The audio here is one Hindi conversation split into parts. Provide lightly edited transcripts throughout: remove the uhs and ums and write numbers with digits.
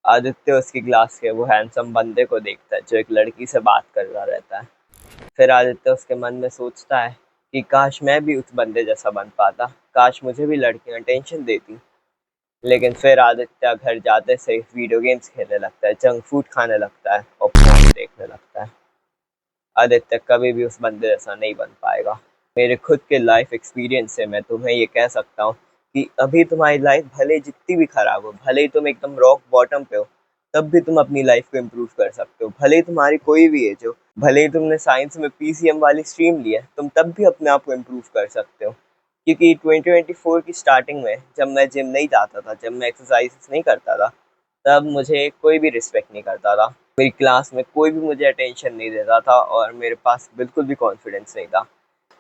आदित्य उसकी क्लास के वो हैंडसम बंदे को देखता है जो एक लड़की से बात कर रहा रहता है। फिर आदित्य उसके मन में सोचता है कि काश मैं भी उस बंदे जैसा बन पाता, काश मुझे भी लड़कियां टेंशन देती। लेकिन फिर आदित्य घर जाते से वीडियो गेम्स खेलने लगता है, जंक फूड खाने लगता है और फोन देखने लगता है। आदित्य कभी भी उस बंदे जैसा नहीं बन पाएगा। मेरे खुद के लाइफ एक्सपीरियंस से मैं तुम्हें ये कह सकता हूँ कि अभी तुम्हारी लाइफ भले जितनी भी खराब हो, भले ही तुम एकदम रॉक बॉटम पे हो, तब भी तुम अपनी लाइफ को इम्प्रूव कर सकते हो। भले ही तुम्हारी कोई भी एज हो, भले ही तुमने साइंस में पीसीएम वाली स्ट्रीम ली है, तुम तब भी अपने आप को इम्प्रूव कर सकते हो। क्योंकि 2024 की स्टार्टिंग में जब मैं जिम नहीं जाता था, जब मैं एक्सरसाइज नहीं करता था, तब मुझे कोई भी रिस्पेक्ट नहीं करता था। मेरी क्लास में कोई भी मुझे अटेंशन नहीं देता था और मेरे पास बिल्कुल भी कॉन्फिडेंस नहीं था।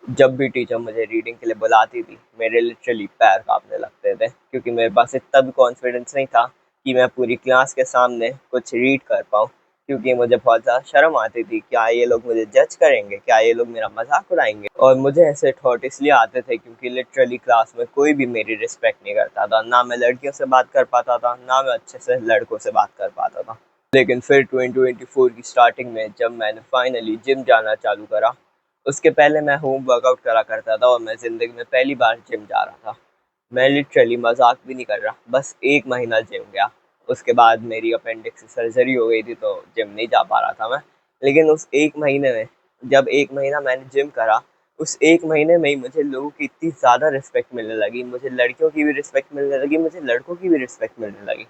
जब भी टीचर मुझे रीडिंग के लिए बुलाती थी, मेरे लिटरली पैर कांपने लगते थे, क्योंकि मेरे पास इतना भी कॉन्फिडेंस नहीं था कि मैं पूरी क्लास के सामने कुछ रीड कर पाऊँ। क्योंकि मुझे बहुत ज़्यादा शर्म आती थी, क्या ये लोग मुझे जज करेंगे, क्या ये लोग मेरा मजाक उड़ाएंगे। और मुझे ऐसे थॉट इसलिए आते थे क्योंकि लिटरली क्लास में कोई भी मेरी रिस्पेक्ट नहीं करता था। ना मैं लड़कियों से बात कर पाता था, ना मैं अच्छे से लड़कों से बात कर पाता था। लेकिन फिर 2024 की स्टार्टिंग में जब मैंने फाइनली जिम जाना चालू करा, उसके पहले मैं होम वर्कआउट करा करता था और मैं ज़िंदगी में पहली बार जिम जा रहा था। मैं लिटरली मजाक भी नहीं कर रहा, बस 1 महीना जिम गया। उसके बाद मेरी अपेंडिक्स सर्जरी हो गई थी तो जिम नहीं जा पा रहा था मैं। लेकिन उस 1 महीने में, जब 1 महीना मैंने जिम करा, उस 1 महीने में ही मुझे लोगों की इतनी ज़्यादा रिस्पेक्ट मिलने लगी, मुझे लड़कियों की भी रिस्पेक्ट मिलने लगी, मुझे लड़कों की भी रिस्पेक्ट मिलने लगी।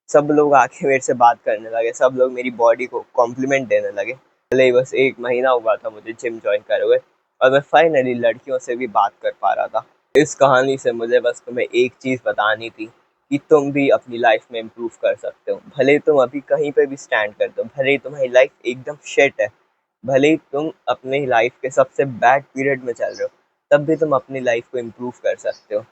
सब लोग आके मेरे से बात करने लगे, सब लोग मेरी बॉडी को कॉम्प्लीमेंट देने लगे। भले ही बस 1 महीना हुआ था मुझे जिम ज्वाइन करे हुए, और मैं फाइनली लड़कियों से भी बात कर पा रहा था। इस कहानी से मुझे बस तुम्हें एक चीज़ बतानी थी कि तुम भी अपनी लाइफ में इम्प्रूव कर सकते हो। भले ही तुम अभी कहीं पे भी स्टैंड करते हो, भले ही तुम्हारी लाइफ एकदम शिट है, भले ही तुम अपनी लाइफ के सबसे बैड पीरियड में चल रहे हो, तब भी तुम अपनी लाइफ को इम्प्रूव कर सकते हो।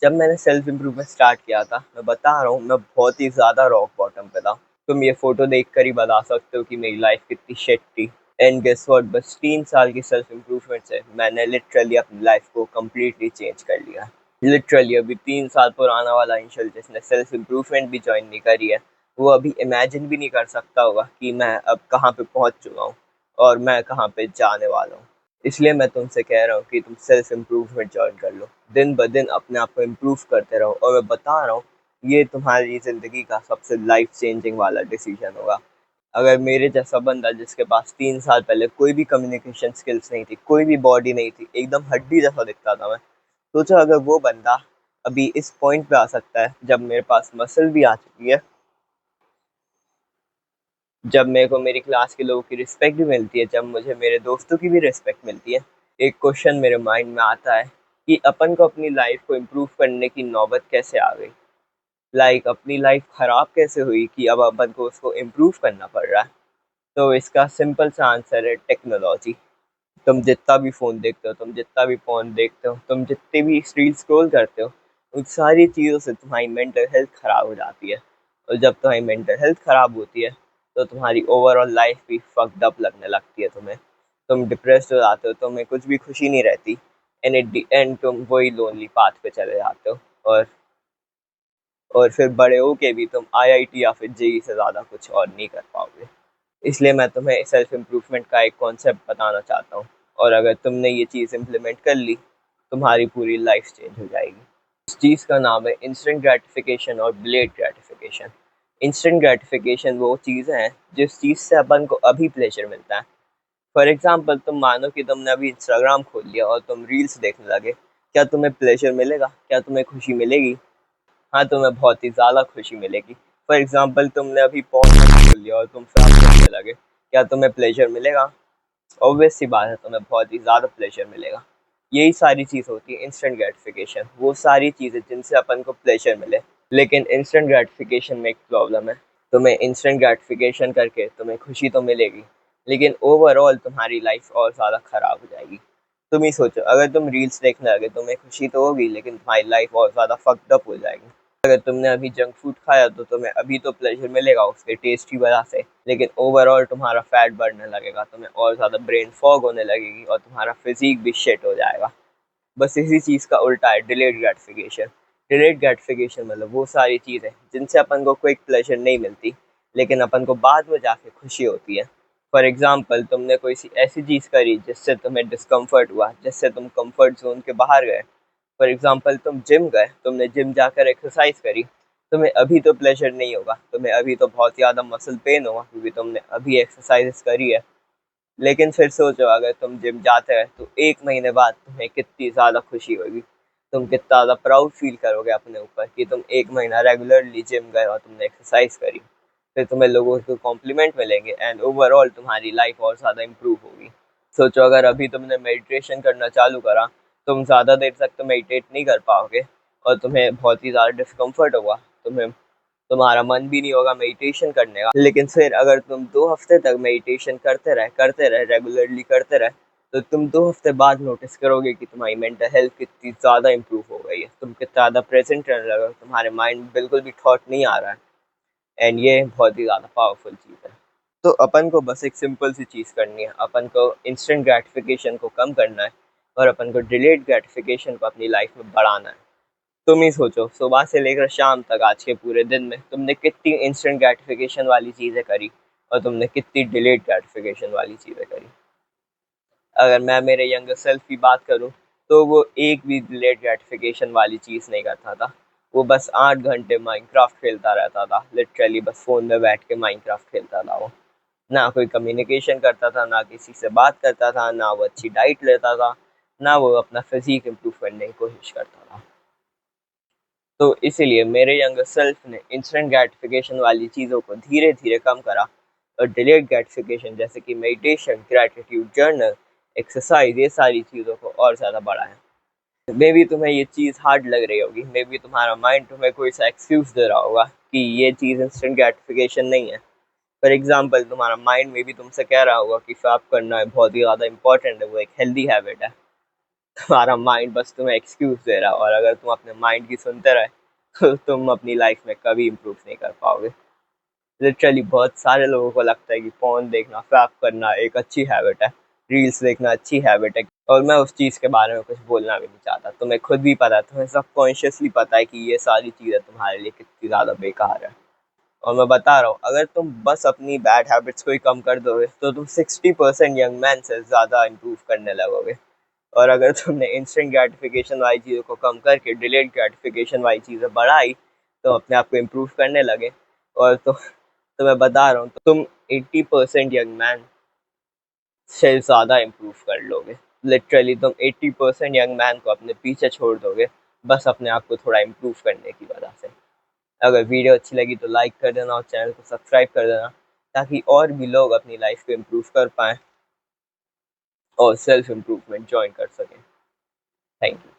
जब मैंने सेल्फ इम्प्रूवमेंट स्टार्ट किया था, मैं बता रहा हूँ, मैं बहुत ही ज़्यादा रॉक बॉटम पे था। तुम ये फोटो देख कर ही बता सकते हो कि मेरी लाइफ कितनी शिट थी। एंड गेस व्हाट, बस 3 साल की सेल्फ इम्प्रूवमेंट से मैंने लिटरली अपनी लाइफ को कम्प्लीटली चेंज कर लिया। लिटरली अभी 3 साल पुराना वाला अंशुल जिसने सेल्फ इम्प्रूवमेंट भी ज्वाइन नहीं करी है, वो अभी इमेजिन भी नहीं कर सकता होगा कि मैं अब कहाँ पे पहुँच चुका हूँ और मैं कहाँ पे जाने वाला हूँ। इसलिए मैं तुमसे कह रहा हूँ कि तुम सेल्फ इम्प्रूवमेंट ज्वाइन कर लो, दिन ब दिन अपने आप को इम्प्रूव करते रहो। और मैं बता रहा हूँ, ये तुम्हारी ज़िंदगी का सबसे लाइफ चेंजिंग वाला डिसीजन होगा। अगर मेरे जैसा बंदा जिसके पास 3 साल पहले कोई भी कम्युनिकेशन स्किल्स नहीं थी, कोई भी बॉडी नहीं थी, एकदम हड्डी जैसा दिखता था मैं, सोचो अगर वो बंदा अभी इस पॉइंट पे आ सकता है जब मेरे पास मसल भी आ चुकी है, जब मेरे को मेरी क्लास के लोगों की रिस्पेक्ट भी मिलती है, जब मुझे मेरे दोस्तों की भी रिस्पेक्ट मिलती है। एक क्वेश्चन मेरे माइंड में आता है कि अपन को अपनी लाइफ को इम्प्रूव करने की नौबत कैसे आ गई। अपनी लाइफ ख़राब कैसे हुई कि अब अपन को उसको इम्प्रूव करना पड़ रहा है। तो इसका सिंपल सा आंसर है टेक्नोलॉजी। तुम जितना भी फ़ोन देखते हो, तुम जितना भी फ़ोन देखते हो, तुम जितने भी रील स्क्रॉल करते हो, उन सारी चीज़ों से तुम्हारी मेंटल हेल्थ ख़राब हो जाती है। और जब तुम्हारी मेंटल हेल्थ ख़राब होती है, तो तुम्हारी ओवरऑल लाइफ भी फक्ड अप लगने लगती है तुम्हें। तुम डिप्रेस्ड हो जाते हो, तुम्हें कुछ भी खुशी नहीं रहती, एंड एट द एंड तुम वही लोनली पाथ पे चले जाते हो। और फिर बड़े होके भी तुम आईआईटी या फिर जेईई से ज़्यादा कुछ और नहीं कर पाओगे। इसलिए मैं तुम्हें सेल्फ इम्प्रूवमेंट का एक कॉन्सेप्ट बताना चाहता हूँ, और अगर तुमने ये चीज़ इम्प्लीमेंट कर ली, तुम्हारी पूरी लाइफ चेंज हो जाएगी। इस चीज़ का नाम है इंस्टेंट ग्रेटिफिकेशन और डिलेड ग्रेटिफिकेशन। इंस्टेंट ग्रेटिफिकेशन वो चीज़ है जिस चीज़ से अपन को अभी प्लेजर मिलता है। फॉर एग्जाम्पल, तुम मानो कि तुमने अभी इंस्टाग्राम खोल लिया और तुम रील्स देखने लगे, क्या तुम्हें प्लेजर मिलेगा? क्या तुम्हें खुशी मिलेगी? हाँ, तुम्हें बहुत ही ज़्यादा खुशी मिलेगी। फॉर एग्जाम्पल, तुमने अभी पॉर्न खोल लिया और तुम फ्रांस देखने लगे, क्या तुम्हें प्लेजर मिलेगा? ऑब्वियस सी बात है, तुम्हें बहुत ही ज़्यादा प्लेजर मिलेगा। यही सारी चीज़ होती है इंस्टेंट ग्रेटिफिकेशन, वो सारी चीज़ें जिनसे अपन को प्लेजर मिले। लेकिन इंस्टेंट ग्रेटिफिकेशन में एक प्रॉब्लम है। तुम्हें इंस्टेंट ग्रेटिफिकेशन करके तुम्हें खुशी तो मिलेगी, लेकिन ओवरऑल तुम्हारी लाइफ और ज़्यादा ख़राब हो जाएगी। तुम ही सोचो, अगर तुम रील्स देखने लगे, तुम्हें खुशी तो होगी, लेकिन तुम्हारी लाइफ और ज़्यादा फक्ड अप हो जाएगी। अगर तुमने अभी जंक फूड खाया तो तुम्हें अभी तो प्लेजर मिलेगा उसके टेस्ट की वजह से, लेकिन ओवरऑल तुम्हारा फैट बढ़ने लगेगा, तुम्हें और ज़्यादा ब्रेन फॉग होने लगेगी और तुम्हारा फिजिक भी शिट हो जाएगा। बस इसी चीज़ का उल्टा है डिलेड ग्रेटिफिकेशन। डिलेड ग्रेटिफिकेशन मतलब वो सारी चीज़ें जिनसे अपन को क्विक प्लेजर नहीं मिलती, लेकिन अपन को बाद में जाके खुशी होती है। फॉर एग्जाम्पल, तुमने कोई सी ऐसी चीज़ करी जिससे तुम्हें डिस्कम्फर्ट हुआ, जिससे तुम कंफर्ट जोन के बाहर गए। फॉर एग्जाम्पल, तुम जिम गए, तुमने जिम जाकर एक्सरसाइज करी। तुम्हें अभी तो प्लेजर नहीं होगा, तुम्हें अभी तो बहुत ज़्यादा मसल पेन होगा क्योंकि तुमने अभी एक्सरसाइज करी है। लेकिन फिर सोचो, अगर तुम जिम जाते हैं तो 1 महीने बाद तुम्हें कितनी ज़्यादा खुशी होगी। तुम कितना ज़्यादा प्राउड फील करोगे अपने ऊपर कि तुम 1 महीना रेगुलरली जिम गए और तुमने एक्सरसाइज करी। फिर तुम्हें लोगों के कॉम्प्लीमेंट मिलेंगे एंड ओवरऑल तुम्हारी लाइफ और ज़्यादा इम्प्रूव होगी। सोचो, अगर अभी तुमने मेडिटेशन करना चालू करा, तुम ज़्यादा देर तक तो मेडिटेट नहीं कर पाओगे और तुम्हें बहुत ही ज़्यादा डिस्कम्फर्ट होगा। तुम्हारा मन भी नहीं होगा मेडिटेशन करने का। लेकिन फिर अगर तुम 2 हफ्ते तक मेडिटेशन करते रहे रेगुलरली करते रहे, तो तुम 2 हफ्ते बाद नोटिस करोगे कि तुम्हारी मेंटल हेल्थ कितनी ज़्यादा इम्प्रूव हो गई है। तुम कितना ज़्यादा प्रेजेंट रहने लगे, तुम्हारे माइंड बिल्कुल भी थॉट नहीं आ रहा है। एंड ये बहुत ही ज़्यादा पावरफुल चीज़ है। तो अपन को बस एक सिंपल सी चीज़ करनी है, अपन को इंस्टेंट ग्रेटिफिकेशन को कम करना है और अपन को डिलेड ग्रेटिफिकेशन को अपनी लाइफ में बढ़ाना है। तुम ही सोचो, सुबह से लेकर शाम तक आज के पूरे दिन में तुमने कितनी इंस्टेंट ग्रेटिफिकेशन वाली चीज़ें करी और तुमने कितनी डिलेड ग्रेटिफिकेशन वाली चीज़ें करी। अगर मैं मेरे यंगर सेल्फ की बात करूं, तो वो एक भी डिलेड ग्रेटिफिकेशन वाली चीज़ नहीं करता था। वो बस 8 घंटे माइनक्राफ्ट खेलता रहता था, लिटरली बस फ़ोन में बैठ के माइनक्राफ्ट खेलता था वो। ना कोई कम्युनिकेशन करता था, ना किसी से बात करता था, ना वो अच्छी डाइट लेता था, ना वो अपना फिजिक इम्प्रूव करने की कोशिश करता था। तो इसीलिए मेरे यंगर सेल्फ ने इंस्टेंट ग्रेटिफिकेशन वाली चीज़ों को धीरे धीरे कम करा और डिलेड ग्रेटिफिकेशन जैसे कि मेडिटेशन, ग्रैटिट्यूड जर्नल, एक्सरसाइज, ये सारी चीज़ों को और ज़्यादा बढ़ाया। मे बी तुम्हें ये चीज़ हार्ड लग रही होगी, मे बी तुम्हारा माइंड तुम्हें कोई सा एक्सक्यूज़ दे रहा होगा कि ये चीज़ इंस्टेंट ग्रेटिफिकेशन नहीं है। फॉर एग्जाम्पल, तुम्हारा माइंड में भी तुमसे कह रहा होगा कि फैप करना है बहुत ही ज़्यादा इंपॉर्टेंट है, वो एक हेल्दी हैबिट है। तुम्हारा माइंड बस तुम्हें एक्सक्यूज़ दे रहा है, और अगर तुम अपने माइंड की सुनते रहे तो तुम अपनी लाइफ में कभी इम्प्रूव नहीं कर पाओगे। लिटरली बहुत सारे लोगों को लगता है कि फ़ोन देखना, फैप करना एक अच्छी हैबिट है, रील्स देखना अच्छी हैबिट है, और मैं उस चीज़ के बारे में कुछ बोलना भी नहीं चाहता। तुम्हें खुद भी पता है, तुम्हें सबकॉन्शियसली पता है कि ये सारी चीज़ें तुम्हारे लिए कितनी ज़्यादा बेकार है। और मैं बता रहा हूँ, अगर तुम बस अपनी बैड हैबिट्स को ही कम कर दोगे तो तुम 60% यंग मैन से ज़्यादा इम्प्रूव करने लगोगे। और अगर तुमने इंस्टेंट ग्रेटिफिकेशन वाली चीज़ों को कम करके डिलेड ग्रेटिफिकेशन वाली चीज़ें बढ़ाई, तो अपने आप को इम्प्रूव करने लगे। और तो मैं बता रहा हूँ, तो तुम 80% यंग मैन से ज़्यादा इम्प्रूव कर लोगे। लिटरली तुम 80% यंग मैन को अपने पीछे छोड़ दोगे, बस अपने आप को थोड़ा इम्प्रूव करने की वजह से। अगर वीडियो अच्छी लगी तो लाइक कर देना और चैनल को सब्सक्राइब कर देना, ताकि और भी लोग अपनी लाइफ को इम्प्रूव कर पाएँ और सेल्फ इम्प्रूवमेंट ज्वाइन कर सकें। Thank you.